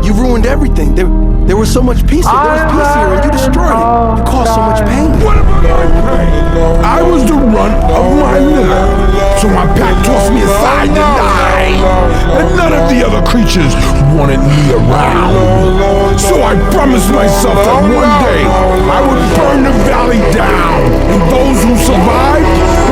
You ruined everything. There was so much peace here. There was peace here, and you destroyed it. You caused so much pain. What about my pain? I was the runt of my litter, so my pack tossed me aside to die. And none of the other creatures wanted me around. So I promised myself that one day I would burn the valley down, and those who survived